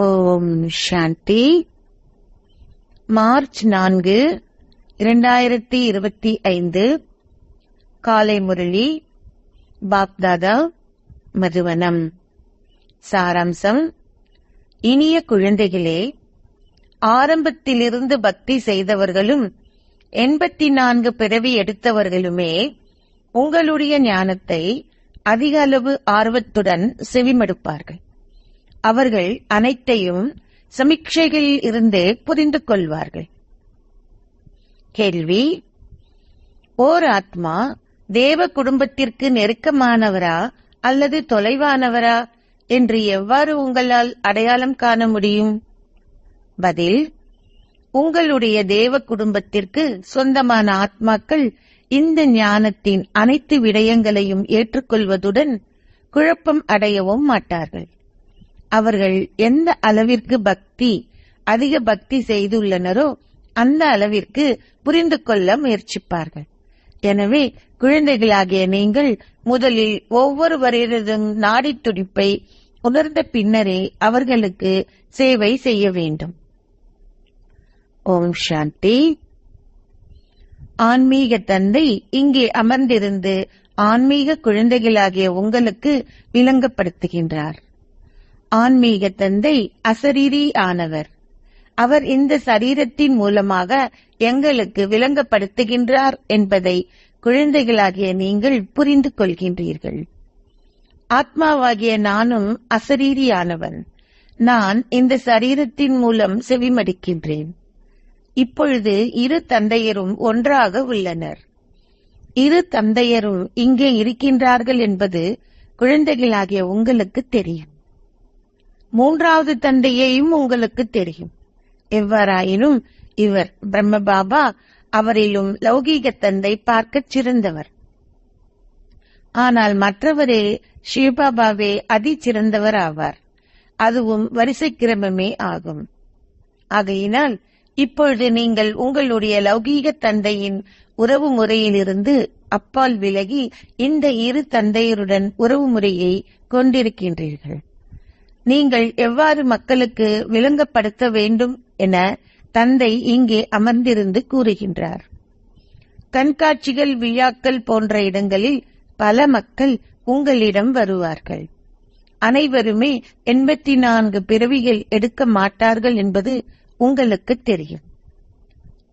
ஓம் சாந்தி. March 4, 2025 காலை முரளி. பாப்தாதா, மதுவனம். சாராம்சம்: இனிய குழந்தைகளே, ஆரம்பத்திலிருந்து பக்தி செய்தவர்களும் 84 பிறவி எடுத்தவர்களுமே உங்களுடைய ஞானத்தை அதிக அளவு ஆர்வத்துடன் செவிமடுப்பார்கள். அவர்கள் அனைத்தையும் சமீட்சைகளில் இருந்தே புரிந்து கொள்வார்கள். கேள்வி: ஓர் ஆத்மா தேவ குடும்பத்திற்கு நெருக்கமானவரா அல்லது தொலைவானவரா என்று எவ்வாறு உங்களால் அடையாளம் காண முடியும்? பதில்: உங்களுடைய தேவ குடும்பத்திற்கு சொந்தமான ஆத்மாக்கள் இந்த ஞானத்தின் அனைத்து விடயங்களையும் ஏற்றுக்கொள்வதுடன் குழப்பம் அடையவும் மாட்டார்கள். அவர்கள் எந்த அளவிற்கு அதிக பக்தி செய்துள்ளனரோ அந்த அளவிற்கு புரிந்து கொள்ள முயற்சிப்பார்கள். எனவே குழந்தைகளாகிய நீங்கள் முதலில் ஒவ்வொருவரதும் நாடி துடிப்பை உணர்ந்த பின்னரே அவர்களுக்கு சேவை செய்ய வேண்டும். ஓம் சாந்தி. ஆன்மீக தந்தை இங்கே அமர்ந்திருந்து ஆன்மீக குழந்தைகளாகிய உங்களுக்கு விளங்கப்படுத்துகின்றார். ஆன்மீக தந்தை அசரீரி ஆனவர். அவர் இந்த சரீரத்தின் மூலமாக எங்களுக்கு விளங்கப்படுத்துகின்றார் என்பதை குழந்தைகளாகிய நீங்கள் புரிந்து கொள்கின்றீர்கள். ஆத்மாவாகிய நானும் அசரீரியானவன். நான் இந்த சரீரத்தின் மூலம் செவிமடுக்கின்றேன். இப்பொழுது இரு தந்தையரும் ஒன்றாக உள்ளனர். இரு தந்தையரும் இங்கே இருக்கின்றார்கள் என்பது குழந்தைகளாகிய உங்களுக்கு தெரியும். மூன்றாவது தந்தையையும் உங்களுக்கு தெரியும். எவ்வாறாயினும் இவர் பிரம்ம பாபா. அவரிலும் லௌகீக தந்தை பார்க்க சிறந்தவர். ஆனால் மற்றவரே சிவபாபாவே சிறந்தவர் ஆவார். அதுவும் வரிசை கிரமமே ஆகும். ஆகையினால் இப்பொழுது நீங்கள் உங்களுடைய லௌகீக தந்தையின் உறவு முறையிலிருந்து அப்பால் விலகி இந்த இரு தந்தையருடன் உறவு முறையை கொண்டிருக்கின்றீர்கள். நீங்கள் எவ்வாறு மக்களுக்கு விளங்கப்படுத்த வேண்டும் என தந்தை இங்கே அமர்ந்திருந்து கூறுகின்றார். கண்காட்சிகள், விழாக்கள் போன்ற இடங்களில் பல மக்கள் உங்களிடம் வருவார்கள். அனைவருமே 84 பிறவிகள் எடுக்க மாட்டார்கள் என்பது உங்களுக்கு தெரியும்.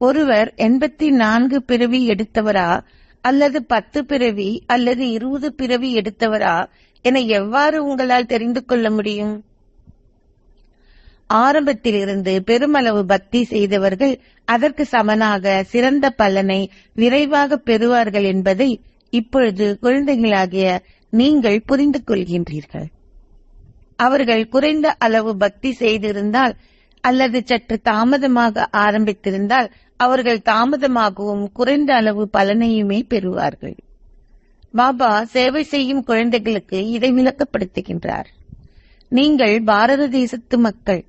ஒருவர் 84 பிறவி எடுத்தவரா அல்லது 10 பிறவி அல்லது 20 பிறவி எடுத்தவரா என எவ்வாறு உங்களால் தெரிந்து கொள்ள முடியும்? ஆரம்பத்திலிருந்து பெருமளவு பக்தி செய்தவர்கள் அதற்கு சமனாக சிறந்த பலனை விரைவாக பெறுவார்கள் என்பதை இப்பொழுது குழந்தைகளாகிய நீங்கள் புரிந்து கொள்கின்றீர்கள். அவர்கள் குறைந்த அளவு பக்தி செய்திருந்தால் அல்லது சற்று தாமதமாக ஆரம்பித்திருந்தால் அவர்கள் தாமதமாகவும் குறைந்த அளவு பலனையுமே பெறுவார்கள். பாபா சேவை செய்யும் குழந்தைகளுக்கு இதை விளக்கப்படுத்துகின்றார். நீங்கள் பாரத தேசத்து மக்கள்.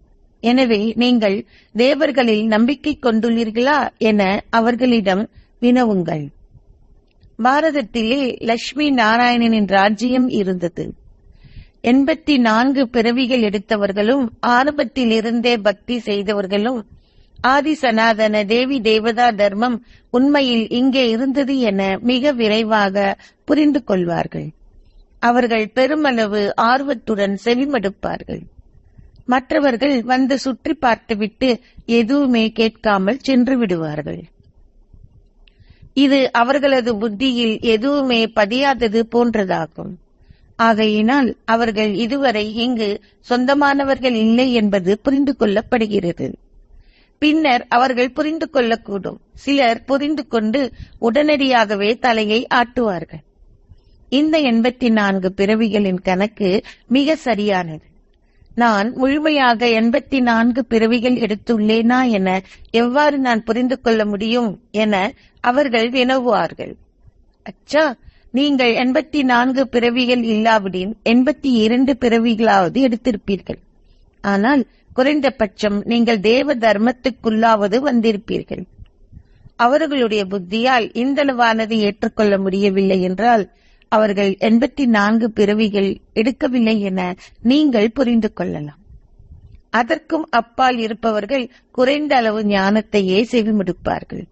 எனவே நீங்கள் தேவர்களில் நம்பிக்கை கொண்டுள்ளீர்களா என அவர்களிடம் வினவுங்கள். பாரதத்திலே லட்சுமி நாராயணனின் ராஜ்யம் இருந்தது. 84 பிறவிகள் எடுத்தவர்களும் ஆரம்பத்தில் இருந்தே பக்தி செய்தவர்களும் ஆதி சனாதன தேவி தேவதா தர்மம் உண்மையில் இங்கே இருந்தது என மிக விரைவாக புரிந்து கொள்வார்கள். அவர்கள் பெருமளவு ஆர்வத்துடன் செவிமடுப்பார்கள். மற்றவர்கள் வந்து சுற்றி பார்த்துவிட்டு எதுவுமே கேட்காமல் சென்று விடுவார்கள். இது அவர்களது புத்தியில் எதுவுமே பதியாதது போன்றதாகும். ஆகையினால் அவர்கள் இதுவரை இங்கு சொந்தமானவர்கள் இல்லை என்பது புரிந்து கொள்ளப்படுகிறது. பின்னர் அவர்கள் புரிந்து கொள்ளக்கூடும். சிலர் புரிந்து கொண்டு உடனடியாகவே தலையை ஆட்டுவார்கள். இந்த 84 பிறவிகளின் கணக்கு மிக சரியானது. நான் முழுமையாக 84 பிறவிகள் எடுத்துள்ளேனா என எவ்வாறு நான் புரிந்து கொள்ள முடியும் என அவர்கள் வினவுவார்கள். அச்சா, நீங்கள் 84 பிறவிகள் இல்லாவிடின் 82 பிறவிகளாவது எடுத்திருப்பீர்கள். ஆனால் குறைந்தபட்சம் நீங்கள் தேவ தர்மத்துக்குள்ளாவது வந்திருப்பீர்கள். அவர்களுடைய புத்தியால் இந்தளவானது ஏற்றுக்கொள்ள முடியவில்லை என்றால் அவர்கள் 84 பிறவிகள் எடுக்கவில்லை என நீங்கள் புரிந்து கொள்ளலாம். அதற்கும் அப்பால் இருப்பவர்கள் குறைந்த அளவு ஞானத்தையே செவிமடுப்பார்கள்.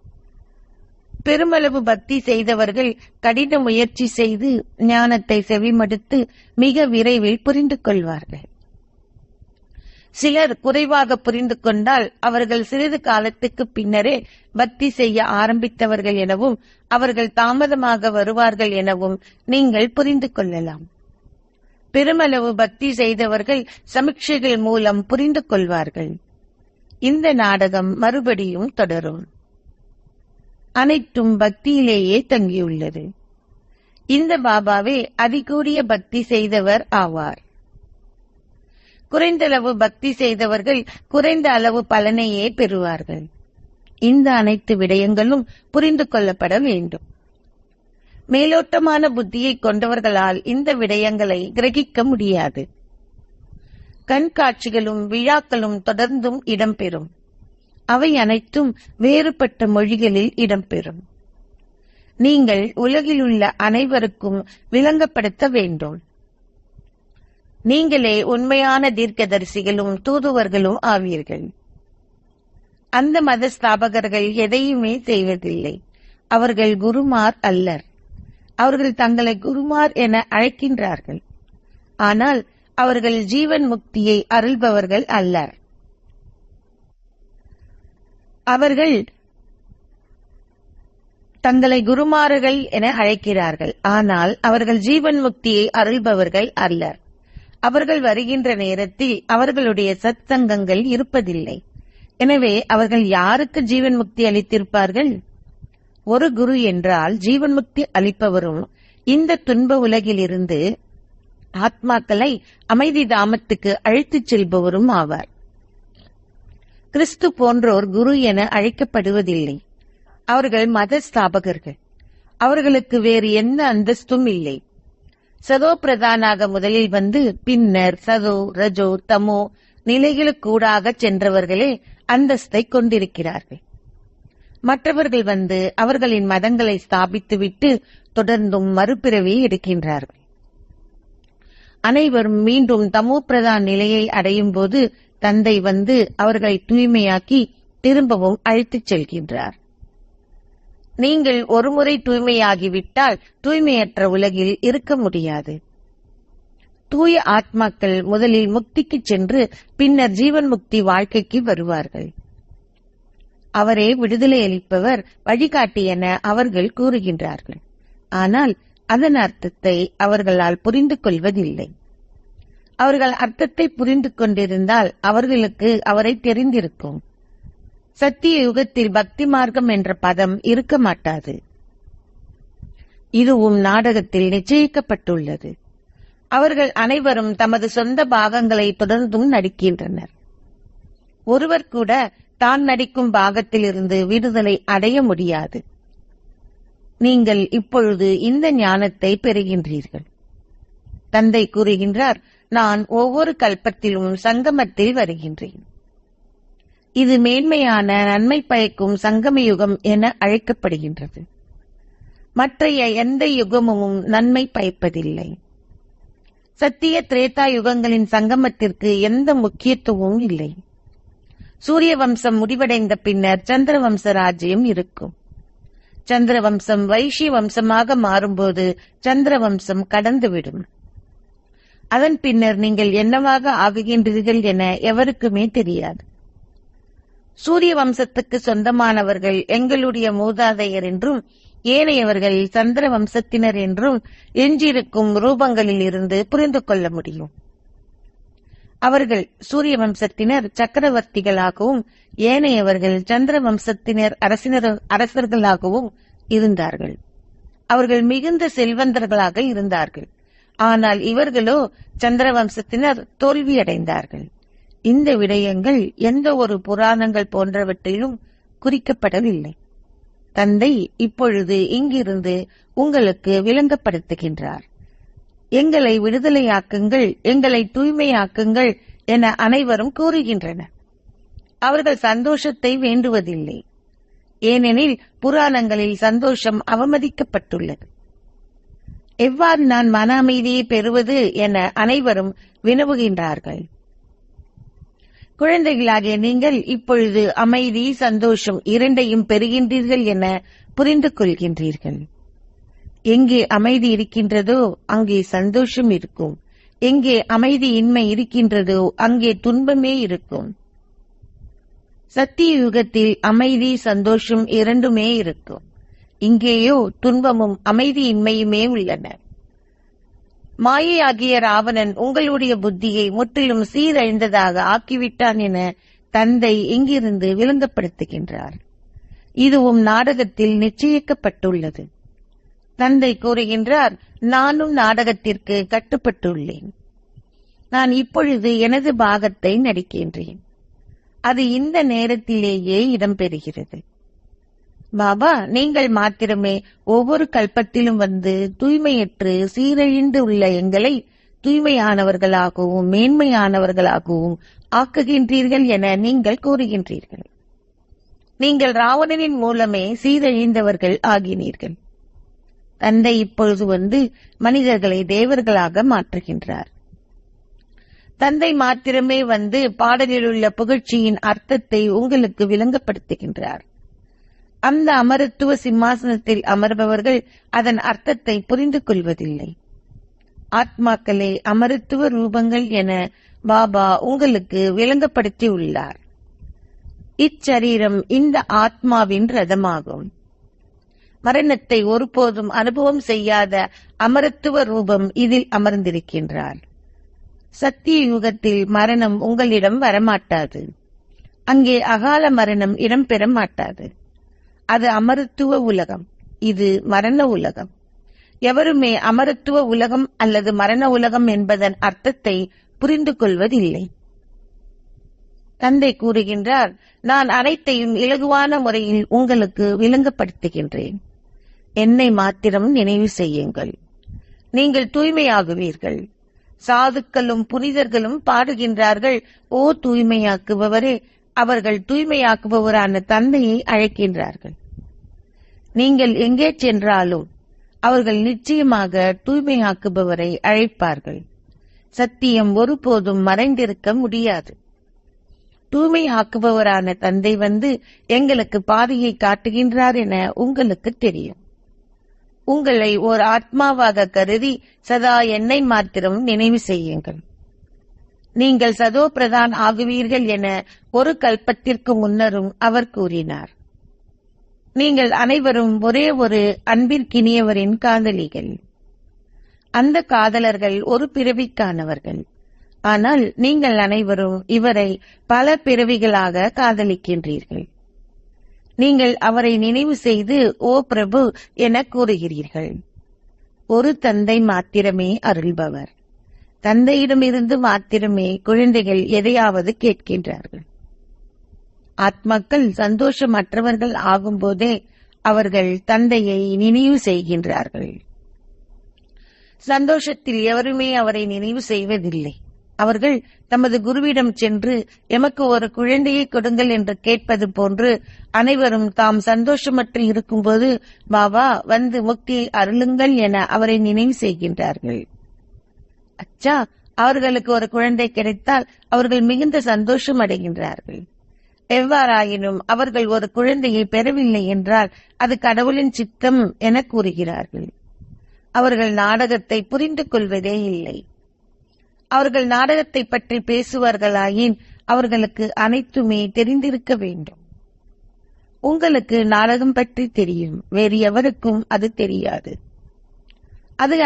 பெருமளவு பக்தி செய்தவர்கள் கடின முயற்சி செய்து ஞானத்தை செவிமடுத்து மிக விரைவில் புரிந்து கொள்வார்கள். சிலர் குறைவாக புரிந்து கொண்டால் அவர்கள் சிறிது காலத்துக்கு பின்னரே பக்தி செய்ய ஆரம்பித்தவர்கள் எனவும் அவர்கள் தாமதமாக வருவார்கள் எனவும் நீங்கள் புரிந்து கொள்ளலாம். பெருமளவு பக்தி செய்தவர்கள் சமீட்சைகள் மூலம் புரிந்து கொள்வார்கள். இந்த நாடகம் மறுபடியும் தொடரும். அனைத்தும் பக்தியிலேயே தங்கியுள்ளது. இந்த பாபாவே அதிகூடிய பக்தி செய்தவர் ஆவார். குறைந்தளவு பக்தி செய்தவர்கள் குறைந்த அளவு பலனையே பெறுவார்கள். இந்த அனைத்து விடயங்களும் புரிந்து கொள்ளப்பட வேண்டும். மேலோட்டமான புத்தியை கொண்டவர்களால் இந்த விடயங்களை கிரகிக்க முடியாது. கண்காட்சிகளும் விழாக்களும் தொடர்ந்தும் இடம்பெறும். அவை அனைத்தும் வேறுபட்ட மொழிகளில் இடம்பெறும். நீங்கள் உலகில் உள்ள அனைவருக்கும் விளங்கப்படுத்த வேண்டும். நீங்களே உண்மையான தீர்க்கதரிசிகளும் தூதுவர்களும் ஆவீர்கள். அந்த மத ஸ்தாபகர்கள் எதையுமே செய்வதில்லை. அவர்கள் குருமார் அல்லர். அவர்கள் தங்களை குருமார் என அழைக்கின்றார்கள். ஆனால் அவர்கள் ஜீவன் முக்தியை அருள்பவர்கள் அல்லர். அவர்கள் தங்களை குருமார்கள் என அழைக்கிறார்கள். ஆனால் அவர்கள் ஜீவன் முக்தியை அருள்பவர்கள் அல்லர். அவர்கள் வருகின்ற நேரத்தில் அவர்களுடைய சத்சங்கங்கள் இருப்பதில்லை. எனவே அவர்கள் யாருக்கு ஜீவன் முக்தி அளித்திருப்பார்கள்? ஒரு குரு என்றால் ஜீவன் முக்தி அளிப்பவரும் இந்த துன்ப உலகிலிருந்து ஆத்மாக்களை அமைதி தாமத்துக்கு அழைத்துச் செல்பவரும் ஆவார். கிறிஸ்து போன்றோர் குரு என அழைக்கப்படுவதில்லை. அவர்கள் மத ஸ்தாபகர்கள். அவர்களுக்கு வேறு எந்த அந்தஸ்தும் இல்லை. சதோ பிரதானாக முதலில் வந்து பின்னர் சதோ ரஜோ தமோ நிலைகளுக்கூடாக சென்றவர்களே அந்தஸ்தை கொண்டிருக்கிறார்கள். மற்றவர்கள் வந்து அவர்களின் மதங்களை ஸ்தாபித்துவிட்டு தொடர்ந்தும் மறுபிறவி எடுக்கின்றார்கள். அனைவரும் மீண்டும் தமோ பிரதான் நிலையை அடையும் போது தந்தை வந்து அவர்களை தூய்மையாக்கி திரும்பவும் அழைத்துச் செல்கின்றார். நீங்கள் ஒருமுறை தூய்மையாகிவிட்டால் தூய்மையற்ற உலகில் இருக்க முடியாது. தூய ஆத்மாக்கள் முதலில் முக்திக்கு சென்று பின்னர் ஜீவன் முக்தி வாழ்க்கைக்கு வருவார்கள். அவரே விடுதலை அளிப்பவர், வழிகாட்டி என அவர்கள் கூறுகின்றார்கள். ஆனால் அதன் அர்த்தத்தை அவர்களால் புரிந்து கொள்வதில்லை. அவர்கள் அர்த்தத்தை புரிந்து கொண்டிருந்தால் அவர்களுக்கு அவரை தெரிந்திருக்கும். சத்திய யுகத்தில் பக்தி மார்க்கம் என்ற பதம் இருக்க மாட்டாது. இதுவும் நாடகத்தில் நிச்சயிக்கப்பட்டுள்ளது. அவர்கள் அனைவரும் தமது சொந்த பாகங்களை தொடர்ந்தும் நடிக்கின்றனர். ஒருவர் கூட தான் நடிக்கும் பாகத்திலிருந்து விடுதலை அடைய முடியாது. நீங்கள் இப்பொழுது இந்த ஞானத்தை பெறுகின்றீர்கள். தந்தை கூறுகின்றார், நான் ஒவ்வொரு கல்பத்திலும் சங்கமத்தில் வருகின்றேன். இது மேன்மையான நன்மை பயக்கும் சங்கம யுகம் என அழைக்கப்படுகின்றது. மற்றைய எந்த யுகமும் நன்மை பயப்பதில்லை. சத்திய திரேதா யுகங்களின் சங்கமத்திற்கு எந்த முக்கியத்துவமும் இல்லை. சூரிய வம்சம் முடிவடைந்த பின்னர் சந்திர வம்ச ராஜ்யம் இருக்கும். சந்திர வம்சம் வைஷ்ய வம்சமாக மாறும்போது சந்திர வம்சம் கடந்துவிடும். அதன் பின்னர் நீங்கள் என்னவாக ஆகுகின்றீர்கள் என எவருக்குமே தெரியாது. சூரிய வம்சத்துக்கு சொந்தமானவர்கள் எங்களுடைய மூதாதையர் என்றும் ஏனையவர்கள் சந்திர வம்சத்தினர் என்றும் எஞ்சிருக்கும் ரூபங்களில் இருந்து புரிந்து கொள்ள முடியும். அவர்கள் சூரிய வம்சத்தினர் சக்கரவர்த்திகளாகவும் ஏனையவர்கள் சந்திர வம்சத்தினர் அரசர்களாகவும் இருந்தார்கள். அவர்கள் மிகுந்த செல்வந்தர்களாக இருந்தார்கள். ஆனால் இவர்களோ சந்திர வம்சத்தினர் தோல்வியடைந்தார்கள். இந்த விடயங்கள் எந்த ஒரு புராணங்கள் போன்றவற்றிலும் குறிக்கப்படவில்லை. தந்தை இப்பொழுது இங்கிருந்து உங்களுக்கு விளங்கப்படுத்துகின்றார். எங்களை விடுதலையாக்குங்கள், எங்களை தூய்மையாக்குங்கள் என அனைவரும் கூறுகின்றனர். அவர்கள் சந்தோஷத்தை வேண்டுவதில்லை. ஏனெனில் புராணங்களில் சந்தோஷம் அவமதிக்கப்பட்டுள்ளது. எவ்வாறு நான் மன அமைதியை பெறுவது என அனைவரும் வினவுகின்றார்கள். குழந்தைகளாகிய நீங்கள் இப்பொழுது அமைதி, சந்தோஷம் இரண்டையும் பெறுகின்றீர்கள் என புரிந்து கொள்கின்றீர்கள். எங்கே அமைதி இருக்கின்றதோ அங்கே சந்தோஷம் இருக்கும். எங்கே அமைதியின்மை இருக்கின்றதோ அங்கே துன்பமே இருக்கும். சத்திய யுகத்தில் அமைதி, சந்தோஷம் இரண்டுமே இருக்கும். இங்கேயோ துன்பமும் அமைதியின்மையுமே உள்ளன. மாயையாகிய ராவணன் உங்களுடைய புத்தியை முற்றிலும் சீரழிந்ததாக ஆக்கிவிட்டான் என தந்தை இங்கிருந்து விளங்கப்படுத்துகின்றார். இதுவும் நாடகத்தில் நிச்சயிக்கப்பட்டுள்ளது. தந்தை கூறுகின்றார், நானும் நாடகத்திற்கு கட்டுப்பட்டுள்ளேன். நான் இப்பொழுது எனது பாகத்தை நடிக்கின்றேன். அது இந்த நேரத்திலேயே இடம்பெறுகிறது. பாபா, நீங்கள் மாத்திரமே ஒவ்வொரு கல்பத்திலும் வந்து தூய்மையற்று சீரழிந்து உள்ள எங்களை தூய்மையானவர்களாகவும் மேன்மையானவர்களாகவும் ஆக்குகின்றீர்கள் என நீங்கள் கூறுகின்றீர்கள். நீங்கள் ராவணனின் மூலமே சீரழிந்தவர்கள் ஆகினீர்கள். தந்தை இப்பொழுது வந்து மனிதர்களை தேவர்களாக மாற்றுகின்றார். தந்தை மாத்திரமே வந்து பாடலில் உள்ள புகழ்ச்சியின் அர்த்தத்தை உங்களுக்கு விளங்கப்படுத்துகின்றார். அந்த அமரத்துவ சிம்மாசனத்தில் அமர்பவர்கள் அதன் அர்த்தத்தை புரிந்து கொள்வதில்லை. ஆத்மாக்களே அமரத்துவ ரூபங்கள் என பாபா உங்களுக்கு விளங்கப்படுத்தி உள்ளார். இச்சரீரம் இந்த ஆத்மாவின் ரதமாகும். மரணத்தை ஒருபோதும் அனுபவம் செய்யாத அமரத்துவ ரூபம் இதில் அமர்ந்திருக்கின்றார். சத்திய யுகத்தில் மரணம் உங்களிடம் வரமாட்டாது. அங்கே அகால மரணம் இடம்பெற மாட்டாது. அது அமரத்துவ உலகம், இது மரண உலகம். எவருமே அமரத்துவ உலகம் அல்லது மரண உலகம் என்பதன் அர்த்தத்தை புரிந்து கொள்வதில்லை. தந்தை கூறுகின்றார், நான் அனைத்தையும் இலகுவான முறையில் உங்களுக்கு விளங்கப்படுத்துகின்றேன். என்னை மாத்திரம் நினைவு செய்யுங்கள். நீங்கள் தூய்மையாகுவீர்கள். சாதுக்களும் புனிதர்களும் பாடுகின்றார்கள், ஓ தூய்மையாக்குபவரே. அவர்கள் தூய்மையாக்குபவரான தந்தையை அழைக்கின்றார்கள். நீங்கள் எங்கே சென்றாலும் அவர்கள் நிச்சயமாக தூய்மையாக்குபவரை அழைப்பார்கள். சத்தியம் ஒருபோதும் மறைந்திருக்க முடியாது. தூய்மையாக்குபவரான தந்தை வந்து எங்களுக்கு பாதையை காட்டுகின்றார் என உங்களுக்கு தெரியும். உங்களை ஓர் ஆத்மாவாக கருதி சதா என்னை மாத்திரம் நினைவு செய்யுங்கள். நீங்கள் சதோ பிரதான் ஆகுவீர்கள் என ஒரு கல்பத்திற்கு முன்னரும் அவர் கூறினார். நீங்கள் அனைவரும் ஒரே ஒரு அன்பிற்கினியவரின் காதலிகள். அந்த காதலர்கள் ஒரு பிறவிக்கானவர்கள். ஆனால் நீங்கள் அனைவரும் இவரை பல பிறவிகளாக காதலிக்கின்றீர்கள். நீங்கள் அவரை நினைவு செய்து ஓ பிரபு என கூறுகிறீர்கள். ஒரு தந்தை மாத்திரமே அருள்பவர். தந்தையிடமிருந்து மாத்திரமே குழந்தைகள் எதையாவது கேட்கின்றார்கள். ஆத்மாக்கள் சந்தோஷமற்றவர்கள் ஆகும்போதே அவர்கள் தந்தையை நினைவு செய்கின்றார்கள். சந்தோஷத்தில் எவருமே அவரை நினைவு செய்வதில்லை. அவர்கள் தமது குருவிடம் சென்று எமக்கு ஒரு குழந்தையை கொடுங்கள் என்று கேட்பது போன்று அனைவரும் தாம் சந்தோஷமற்று இருக்கும்போது பாபா வந்து முக்தியை அருளுங்கள் என அவரை நினைவு செய்கின்றார்கள். அச்சா, அவர்களுக்கு ஒரு குழந்தை கிடைத்தால் அவர்கள் மிகுந்த சந்தோஷம் அடைகின்றார்கள். எவ்வாறாயினும் அவர்கள் ஒரு குழந்தையை பெறவில்லை என்றால் அது கடவுளின் சித்தம் என கூறுகிறார்கள். அவர்கள் நாடகத்தை புரிந்து கொள்வதே இல்லை. அவர்கள் நாடகத்தை பற்றி பேசுவார்களாயின் அவர்களுக்கு அனைத்துமே தெரிந்திருக்க வேண்டும். உங்களுக்கு நாடகம் பற்றி தெரியும், வேறு எவருக்கும் அது தெரியாது. அது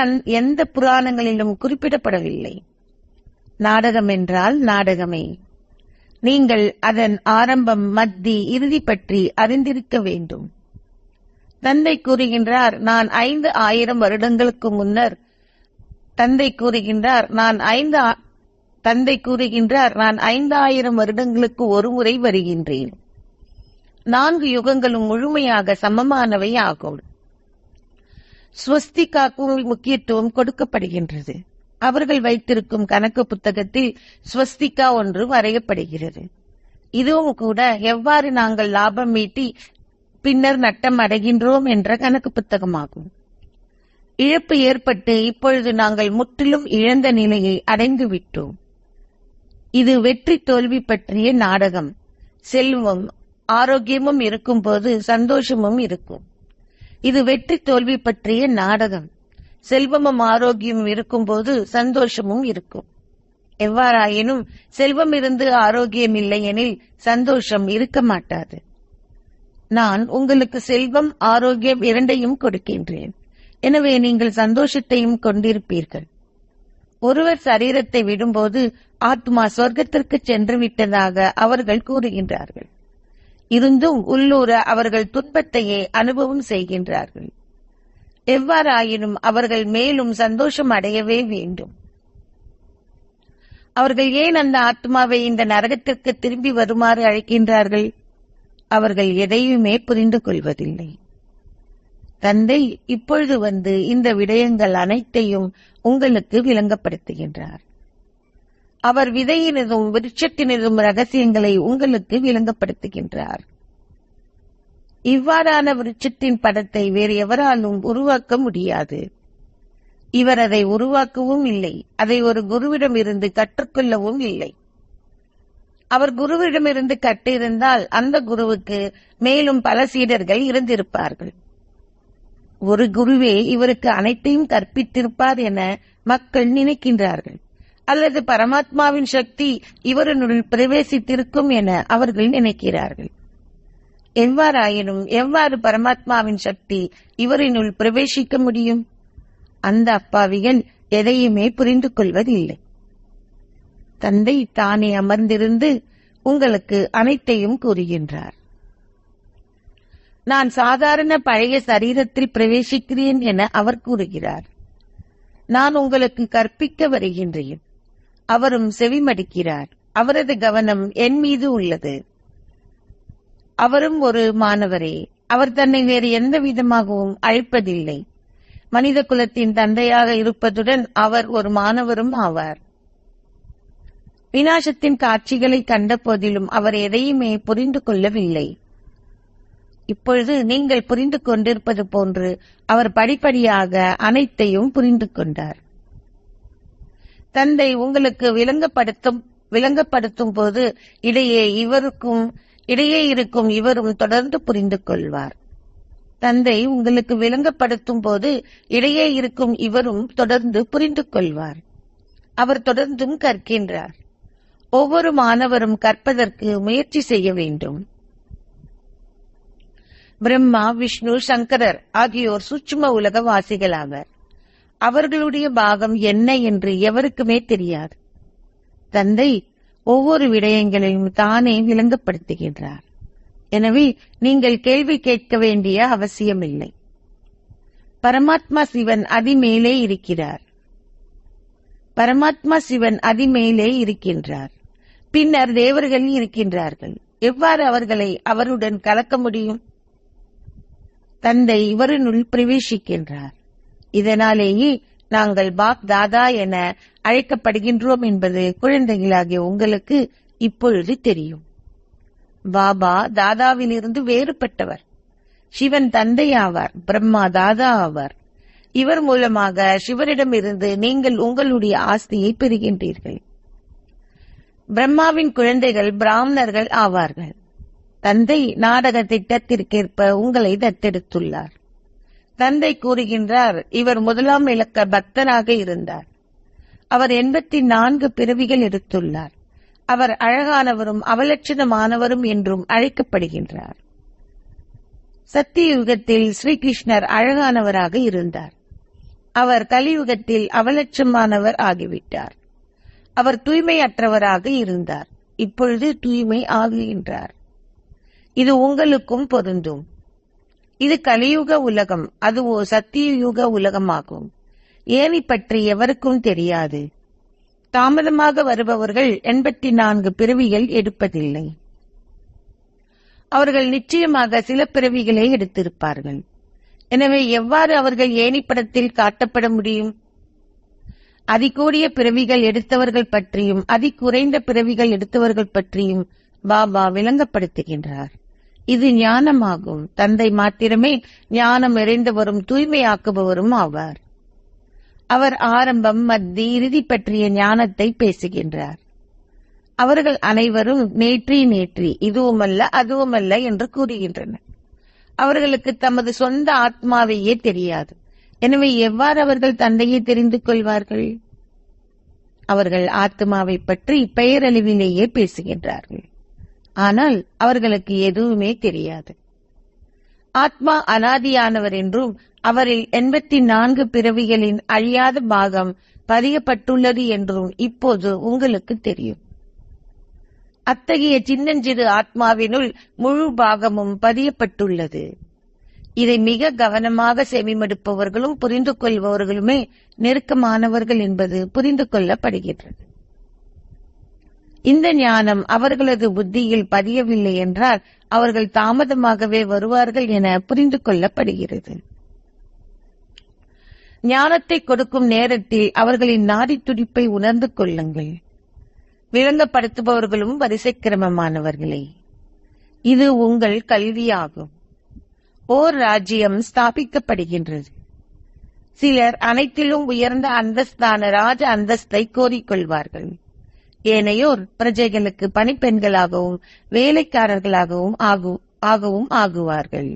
எந்த புராணங்களிலும் குறிப்பிடப்படவில்லை. நாடகம் என்றால் நாடகமே. நீங்கள் அதன் ஆரம்பம், மத்தி, இறுதி பற்றி அறிந்திருக்க வேண்டும். தந்தை கூறுகின்றார், நான் 5000 வருடங்களுக்கு முன்னர் தந்தை கூறுகின்றார் நான் 5000 வருடங்களுக்கு ஒரு முறை வருகின்றேன். 4 யுகங்களும் முழுமையாக சமமானவை ஆகும். ஸ்வஸ்திகாவுக்கு முக்கியத்துவம் கொடுக்கப்படுகின்றது. அவர்கள் வைத்திருக்கும் கணக்கு புத்தகத்தில் ஸ்வஸ்திகா ஒன்று வரையப்படுகிறது. இதுவும் கூட எவ்வாறு நாங்கள் லாபம் ஈட்டி பின்னர் நட்டம் அடைகின்றோம் என்ற கணக்கு புத்தகமாகும். இழப்பு ஏற்பட்டு இப்பொழுது நாங்கள் முற்றிலும் இழந்த நிலையை அடைந்து விட்டோம். இது வெற்றி தோல்வி பற்றிய நாடகம். செல்வம் ஆரோக்கியமும் இருக்கும் போது சந்தோஷமும் இருக்கும். இது வெற்றி தோல்வி பற்றிய நாடகம். செல்வமும் ஆரோக்கியமும் இருக்கும் போது சந்தோஷமும் இருக்கும். எவ்வாறாயினும் செல்வம் இருந்து ஆரோக்கியம் இல்லை எனில் சந்தோஷம் இருக்க மாட்டாது. நான் உங்களுக்கு செல்வம் ஆரோக்கியம் இரண்டையும் கொடுக்கின்றேன். எனவே நீங்கள் சந்தோஷத்தையும் கொண்டிருப்பீர்கள். ஒருவர் சரீரத்தை விடும்போது ஆத்மா சொர்க்கத்திற்கு சென்று விட்டதாக அவர்கள் கூறுகின்றார்கள். இருந்தும் உள்ளூர அவர்கள் துன்பத்தையே அனுபவம் செய்கின்றார்கள். எவ்வாறாயினும் அவர்கள் மேலும் சந்தோஷம் அடையவே வேண்டும். அவர்கள் ஏன் அந்த ஆத்மாவை இந்த நரகத்திற்கு திரும்பி வருமாறு அழைக்கின்றார்கள்? அவர்கள் எதையுமே புரிந்து கொள்வதில்லை. தந்தை இப்பொழுது வந்து இந்த விடயங்கள் அனைத்தையும் உங்களுக்கு விளங்கப்படுத்துகின்றார். அவர் விதையினதும் விருட்சத்தினதும் ரகசியங்களை உங்களுக்கு விளங்கப்படுத்துகின்றார். இவ்வாறான விருட்சத்தின் படத்தை வேறு எவராலும் உருவாக்க முடியாது. இவர் அதை உருவாக்கவும் இல்லை, அதை ஒரு குருவிடம் இருந்து கற்றுக்கொள்ளவும் இல்லை. அவர் குருவிடமிருந்து கற்றிருந்தால் அந்த குருவுக்கு மேலும் பல சீடர்கள் இருந்திருப்பார்கள். ஒரு குருவே இவருக்கு அனைத்தையும் கற்பித்திருப்பார் என மக்கள் நினைக்கின்றார்கள். அல்லது பரமாத்மாவின் சக்தி இவருனுள் பிரவேசித்திருக்கும் என அவர்கள் நினைக்கிறார்கள். எவ்வாறாயினும் எவ்வாறு பரமாத்மாவின் சக்தி இவரினுள் பிரவேசிக்க முடியும்? அந்த அப்பாவிகள் எதையுமே புரிந்து கொள்வதில்லை. தந்தை தானே அமர்ந்திருந்து உங்களுக்கு அனைத்தையும் கூறுகின்றார். நான் சாதாரண பழைய சரீரத்தில் பிரவேசிக்கிறேன் என அவர் கூறுகிறார். நான் உங்களுக்கு கற்பிக்க வருகின்றேன். அவரும் செவிமடுக்கிறார். அவரது கவனம் என் மீது உள்ளது. அவரும் ஒரு மாணவரே. அவர் தன்னை வேறு எந்த விதமாகவும் அழைப்பதில்லை. மனித குலத்தின் தந்தையாக இருப்பதுடன் அவர் ஒரு மாணவரும் ஆவார். விநாசத்தின் காட்சிகளை கண்ட போதிலும் அவர் எதையுமே புரிந்து கொள்ளவில்லை. இப்பொழுது நீங்கள் புரிந்து கொண்டிருப்பது போன்று அவர் படிப்படியாக அனைத்தையும் புரிந்து கொண்டார். தந்தை உங்களுக்கு விளங்கப்படுத்தும் போது இடையே இருக்கும் இவரும் தொடர்ந்து புரிந்து கொள்வார். தந்தை உங்களுக்கு விளங்கப்படுத்தும் போது இடையே இருக்கும் இவரும் தொடர்ந்து புரிந்து கொள்வார். அவர் தொடர்ந்தும் கற்கின்றார். ஒவ்வொரு மாணவரும் கற்பதற்கு முயற்சி செய்ய வேண்டும். பிரம்மா, விஷ்ணு, சங்கரர் ஆகியோர் சூட்சும உலக வாசிகளாவர். அவர்களுடைய பாகம் என்ன என்று எவருக்குமே தெரியாது. தந்தை ஒவ்வொரு விடயங்களையும் தானே விளங்கப்படுத்துகின்றார். எனவே நீங்கள் கேள்வி கேட்க வேண்டிய அவசியமில்லை. பரமாத்மா சிவன் அதிமேலே இருக்கிறார். பரமாத்மா சிவன் அதிமேலே இருக்கின்றார். பின்னர் தேவர்கள் இருக்கின்றார்கள். எவ்வாறு அவர்களை அவருடன் கலக்க முடியும்? தந்தை இவரினுள் பிரவேசிக்கின்றார். இதனாலேயே நாங்கள் பாப் தாதா என அழைக்கப்படுகின்றோம் என்பது குழந்தைகளாகிய உங்களுக்கு இப்பொழுது தெரியும். பாபா தாதாவிலிருந்து வேறுபட்டவர். சிவன் தந்தை ஆவார். பிரம்மா தாதா ஆவார். இவர் மூலமாக சிவனிடமிருந்து நீங்கள் உங்களுடைய ஆஸ்தியை பெறுகின்றீர்கள். பிரம்மாவின் குழந்தைகள் பிராமணர்கள் ஆவார்கள். தந்தை நாடக திட்டத்திற்கேற்ப உங்களை தத்தெடுத்துள்ளார். தந்தை கூறுகின்றார், இவர் முதலாம் இலக்க பக்தராக இருந்தார். அவர் 84 பிறவிகள் எடுத்துள்ளார். அவர் அழகானவரும் அவலட்சணமானவரும் என்றும் அழைக்கப்படுகின்றார். சத்தியுகத்தில் ஸ்ரீகிருஷ்ணர் அழகானவராக இருந்தார். அவர் கலியுகத்தில் அவலட்சமானவர் ஆகிவிட்டார். அவர் தூய்மையற்றவராக இருந்தார். இப்பொழுது தூய்மை ஆகுகின்றார். இது உங்களுக்கும் பொருந்தும். இது கலியுக உலகம், அதுவோ சத்தியுக உலகமாகும். ஏனி பற்றி எவருக்கும் தெரியாது. தாமதமாக வருபவர்கள் 84 பிறவிகள் எடுப்பதில்லை. அவர்கள் நிச்சயமாக சில பிறவிகளை எடுத்திருப்பார்கள். எனவே எவ்வாறு அவர்கள் ஏணிப்படத்தில் காட்டப்பட முடியும்? அதிகூடிய பிறவிகள் எடுத்தவர்கள் பற்றியும் அதிகுறைந்த பிறவிகள் எடுத்தவர்கள் பற்றியும் பாபா விளங்கப்படுத்துகின்றார். இது ஞானமாகும். தந்தை மாத்திரமே ஞானம் நிறைந்தவரும் தூய்மையாக்குபவரும் ஆவார். அவர் ஆரம்பம், மத்தி, இறுதி பற்றிய ஞானத்தை பேசுகின்றார். அவர்கள் அனைவரும் நேற்றி இதுவுமல்ல அதுவுமல்ல என்று கூறுகின்றனர். அவர்களுக்கு தமது சொந்த ஆத்மாவையே தெரியாது. எனவே எவ்வாறு அவர்கள் தந்தையை தெரிந்து கொள்வார்கள்? அவர்கள் ஆத்மாவை பற்றி பெயரளவிலேயே பேசுகின்றார்கள், ஆனால் அவர்களுக்கு எதுவுமே தெரியாது. ஆத்மா அனாதியானவர் என்றும் அவரில் 84 பிறவிகளின் அழியாத பாகம் பதியப்பட்டுள்ளது என்றும் இப்போது உங்களுக்கு தெரியும். அத்தகைய சின்னஞ்சிறு ஆத்மாவினுள் முழு பாகமும் பதியப்பட்டுள்ளது. இதை மிக கவனமாக செவிமடுப்பவர்களும் புரிந்து கொள்பவர்களுமே நெருக்கமானவர்கள் என்பது புரிந்து கொள்ளப்படுகின்றது. இந்த ஞானம் அவர்களது புத்தியில் பதியவில்லை என்றால் அவர்கள் தாமதமாகவே வருவார்கள் என புரிந்து கொள்ளப்படுகிறது. ஞானத்தை கொடுக்கும் நேரத்தில் அவர்களின் நாடி துடிப்பை உணர்ந்து கொள்ளுங்கள். விளங்கப்படுத்துபவர்களும் வரிசை கிரமமானவர்களே. இது உங்கள் கல்வியாகும். ஓர் ராஜ்யம் ஸ்தாபிக்கப்படுகின்றது. சிலர் அனைத்திலும் உயர்ந்த அந்தஸ்தான ராஜ அந்தஸ்தை கோரிக்கொள்வார்கள். ஏனையோர் பிரஜைகளுக்கு பணிப்பெண்களாகவும் வேலைக்காரர்களாகவும் ஆகுவார்கள்.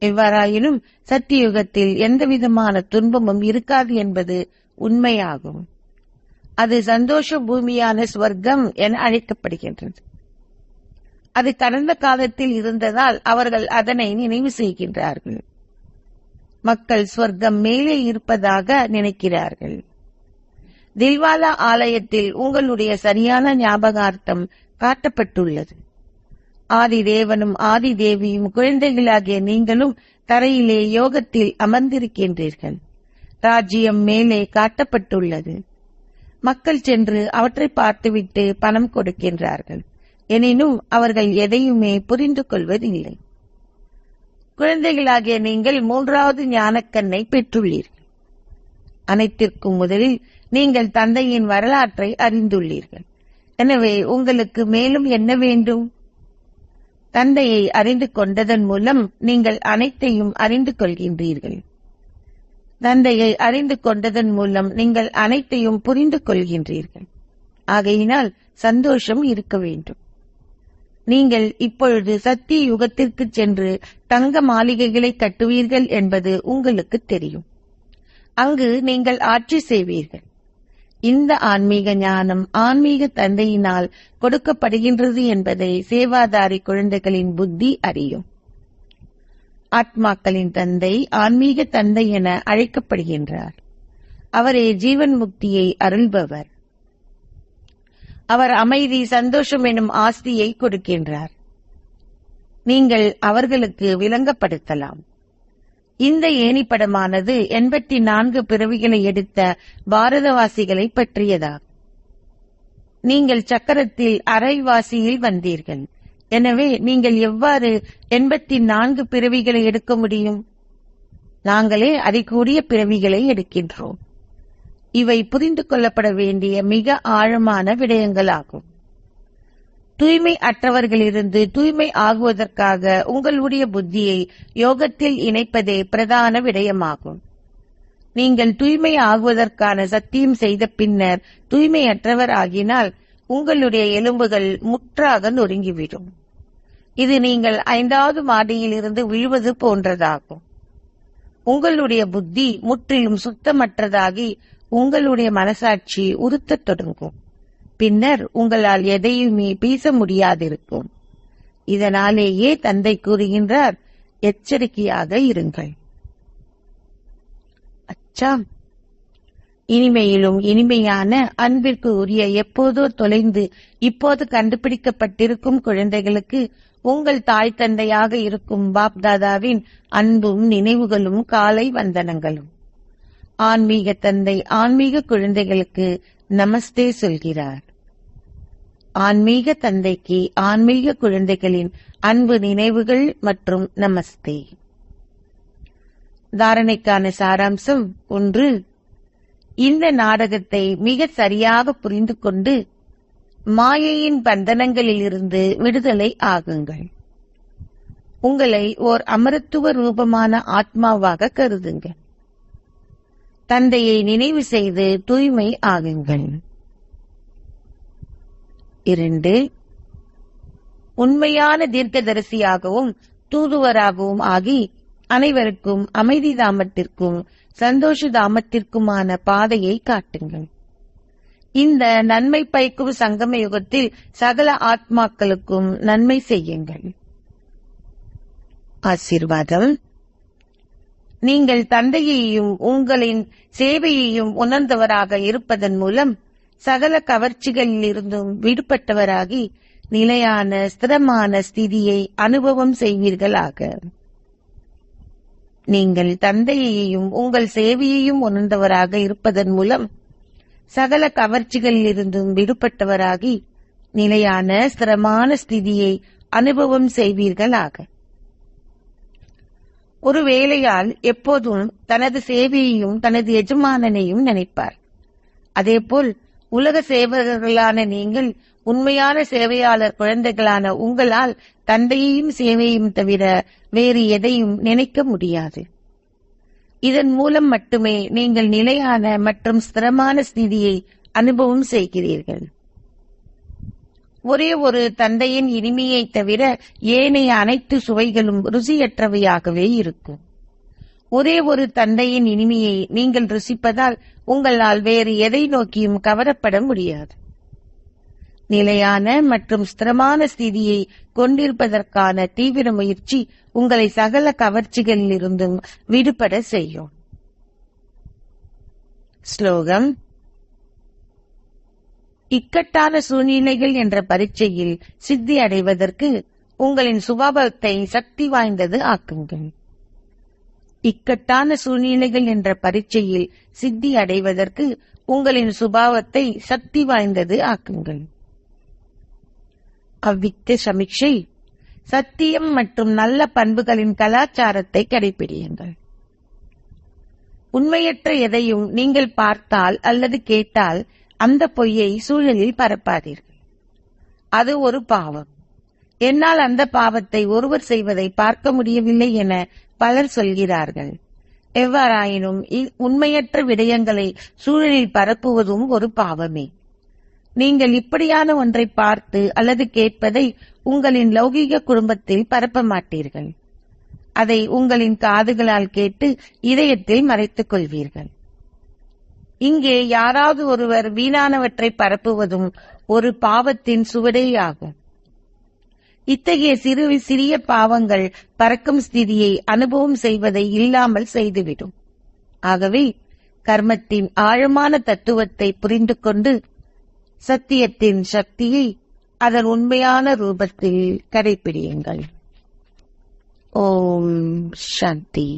எவ்வாறாயினும் சத்தியுகத்தில் எந்தவிதமான துன்பமும் இருக்காது என்பது உண்மையாகும். அது சந்தோஷ பூமியான ஸ்வர்க்கம் என அழைக்கப்படுகின்றது. அது கடந்த காலத்தில் இருந்ததால் அவர்கள் அதனை நினைவு செய்கின்றார்கள். மக்கள் ஸ்வர்க்கம் மேலே இருப்பதாக நினைக்கிறார்கள். தில்வாலா ஆலயத்தில் உங்களுடைய சரியான ஞாபகார்த்தம் காட்டப்பட்டுள்ளது. ஆதி தேவனும் ஆதி தேவியும் குழந்தைகளாகிய நீங்களும் தரையிலே யோகத்தில் அமர்ந்திருக்கின்றீர்கள். ராஜ்யம் மேலே காட்டப்பட்டுள்ளது. மக்கள் சென்று அவற்றை பார்த்துவிட்டு பணம் கொடுக்கின்றார்கள். எனினும் அவர்கள் எதையுமே புரிந்து கொள்வதில்லை. குழந்தைகளாகிய நீங்கள் 3வது ஞானக்கண்ணை பெற்றுள்ளீர்கள். அனைத்திற்கும் முதலில் நீங்கள் தந்தையின் வரலாற்றை அறிந்துள்ளீர்கள். எனவே உங்களுக்கு மேலும் என்ன வேண்டும்? தந்தையை அறிந்து கொண்டதன் மூலம் நீங்கள் அனைத்தையும் அறிந்து கொள்கின்றீர்கள். தந்தையை அறிந்து கொண்டதன் மூலம் நீங்கள் அனைத்தையும் புரிந்து கொள்கின்றீர்கள். ஆகையினால் சந்தோஷம் இருக்க வேண்டும். நீங்கள் இப்பொழுது சத்திய யுகத்திற்கு சென்று தங்க மாளிகைகளை கட்டுவீர்கள் என்பது உங்களுக்கு தெரியும். அங்கு நீங்கள் ஆட்சி செய்வீர்கள். இந்த ஆன்மீக ஞானம் ஆன்மீக தந்தையினால் கொடுக்கப்படுகின்றது என்பதை சேவாதாரி குழந்தைகளின் புத்தி அறியும். ஆத்மாக்களின் தந்தை ஆன்மீக தந்தை என அழைக்கப்படுகின்றார். அவரே ஜீவன் முக்தியை அருள்பவர். அவர் அமைதி, சந்தோஷம் எனும் ஆஸ்தியை கொடுக்கின்றார். நீங்கள் அவர்களுக்கு விளங்கப்படுத்தலாம். இந்த ஏணிப்படமானது 84 பிறவிகளை எடுத்த பாரதவாசிகளை பற்றியதாகும். நீங்கள் சக்கரத்தில் அரைவாசியில் வந்தீர்கள். எனவே நீங்கள் எவ்வாறு 84 பிறவிகளை எடுக்க முடியும்? நாங்களே அதிகூடிய பிறவிகளை எடுக்கின்றோம். இவை புரிந்து கொள்ளப்பட வேண்டிய மிக ஆழமான விடயங்களாகும். தூய்மை அற்றவர்களிலிருந்து தூய்மை ஆகுவதற்காக உங்களுடைய புத்தியை யோகத்தில் இணைப்பதே பிரதான விடயமாகும். நீங்கள் தூய்மை ஆகுவதற்கான சத்தியம் செய்த பின்னர் தூய்மையற்றவர் ஆகினால் உங்களுடைய எலும்புகள் முற்றாக நொறுங்கிவிடும். இது நீங்கள் 5வது மாடியில் இருந்து விழுவது போன்றதாகும். உங்களுடைய புத்தி முற்றிலும் சுத்தமற்றதாகி உங்களுடைய மனசாட்சி உறுத்தத் தொடங்கும். பின்னர் உங்களால் எதையுமே பேச முடியாதிருக்கும். இதனாலேயே தந்தை கூறுகின்றார், எச்சரிக்கையாக இருங்கள். அச்சாம், இனிமையிலும் இனிமையான அன்பிற்கு உரிய எப்போதோ தொலைந்து இப்போது கண்டுபிடிக்கப்பட்டிருக்கும் குழந்தைகளுக்கு உங்கள் தாய் தந்தையாக இருக்கும் பாப்தாதாவின் அன்பும் நினைவுகளும் காலை வந்தனங்களும். ஆன்மீக தந்தை ஆன்மீக குழந்தைகளுக்கு நமஸ்தே சொல்கிறார். ஆன்மீக தந்தைக்கு ஆன்மீக குழந்தைகளின் அன்பு நினைவுகள் மற்றும் நமஸ்தே. தாரணைக்கான சாராம்சம் 1. இந்த நாடகத்தை மிக சரியாக புரிந்து கொண்டு மாயையின் பந்தனங்களில் இருந்து விடுதலை ஆகுங்கள். உங்களை ஓர் அமரத்துவ ரூபமான ஆத்மாவாக கருதுங்கள். தந்தையை நினைவு செய்து தூய்மை ஆகுங்கள். 2. உண்மையான தீர்க்கதரிசியாகவும் தூதுவராகவும் ஆகி அனைவருக்கும் அமைதி தாமத்திற்கும் சந்தோஷ தாமத்திற்குமான பாதையை காட்டுங்கள். இந்த நன்மை பயக்கும் சங்கம யுகத்தில் சகல ஆத்மாக்களுக்கும் நன்மை செய்யுங்கள். ஆசீர்வாதம். நீங்கள் தந்தையையும் உங்களின் சேவையையும் உணர்ந்தவராக இருப்பதன் மூலம் சகல கவர்ச்சிகளில் இருந்தும் விடுபட்டவராகி நிலையான ஸ்திரமான ஸ்திதியை அனுபவம் செய்வீர்களாக. நீங்கள் தந்தையையும் உங்கள் சேவையையும் உணர்ந்தவராக இருப்பதன் மூலம் சகல கவர்ச்சிகளில் இருந்தும் விடுபட்டவராகி நிலையான ஸ்திரமான ஸ்திதியை அனுபவம் செய்வீர்களாக. ஒரு வேலையால் எப்போதும் தனது சேவையையும் தனது எஜமானனையும் நினைப்பார். அதேபோல் உலக சேவகர்களான நீங்கள் உண்மையான சேவையாளர் குழந்தைகளான உங்களால் தந்தையையும் சேவையையும் தவிர வேறு எதையும் நினைக்க முடியாது. இதன் மூலம் மட்டுமே நீங்கள் நிலையான மற்றும் ஸ்திரமான ஸ்திதியை அனுபவம் செய்கிறீர்கள். ஒரே ஒரு தந்தையின் இனிமையை தவிர ஏனைய அனைத்து சுவைகளும் ருசியற்றவையாகவே இருக்கும். ஒரே ஒரு தந்தையின் இனிமையை நீங்கள் ருசிப்பதால் உங்களால் வேறு எதை நோக்கியும் கவரப்பட முடியாது. நிலையான மற்றும் ஸ்திரமான ஸ்திதியை கொண்டிருப்பதற்கான தீவிர முயற்சி உங்களை சகல கவர்ச்சிகளில் இருந்தும் விடுபட செய்யும். ஸ்லோகம். இக்கட்டான சூழ்நிலைகள் என்ற பரீட்சையில் சித்தி அடைவதற்கு உங்களின் சுபாவத்தை சக்தி வாய்ந்தது ஆக்குங்கள். இக்கட்டான சூழ்நிலைகள் என்ற பரீட்சையில் சித்தி அடைவதற்கு உங்களின் சுபாவத்தை சக்தி வாய்ந்தது ஆக்குங்கள். அவ்விக்த சமீட்சை. சத்தியம் மற்றும் நல்ல பண்புகளின் கலாச்சாரத்தை கடைபிடியுங்கள். உண்மையற்ற எதையும் நீங்கள் பார்த்தால் அல்லது கேட்டால் அந்த பொய்யை சூழலில் பரப்பாதீர்கள். அது ஒரு பாவம். என்னால் அந்த பாவத்தை ஒருவர் செய்வதை பார்க்க முடியவில்லை என பலர் சொல்கிறார்கள். எவ்வாறாயினும் உண்மையற்ற விடயங்களை சூழலில் பரப்புவதும் ஒரு பாவமே. நீங்கள் இப்படியான ஒன்றை பார்த்து அல்லது கேட்பதை உங்களின் லௌகீக குடும்பத்தில் பரப்ப மாட்டீர்கள். அதை உங்களின் காதுகளால் கேட்டு இதயத்தில் மறைத்துக் கொள்வீர்கள். இங்கே யாராவது ஒருவர் வீணானவற்றை பரப்புவதும் ஒரு பாவத்தின் சுவடேயாகும். இத்தகைய சிறிய பாவங்கள் பறக்கும் ஸ்திதியை அனுபவம் செய்வதை இல்லாமல் செய்துவிடும். ஆகவே கர்மத்தின் ஆழமான தத்துவத்தை புரிந்து கொண்டு சத்தியத்தின் சக்தியை அதன் உண்மையான ரூபத்தில் கடைபிடியுங்கள். ஓம் சாந்தி.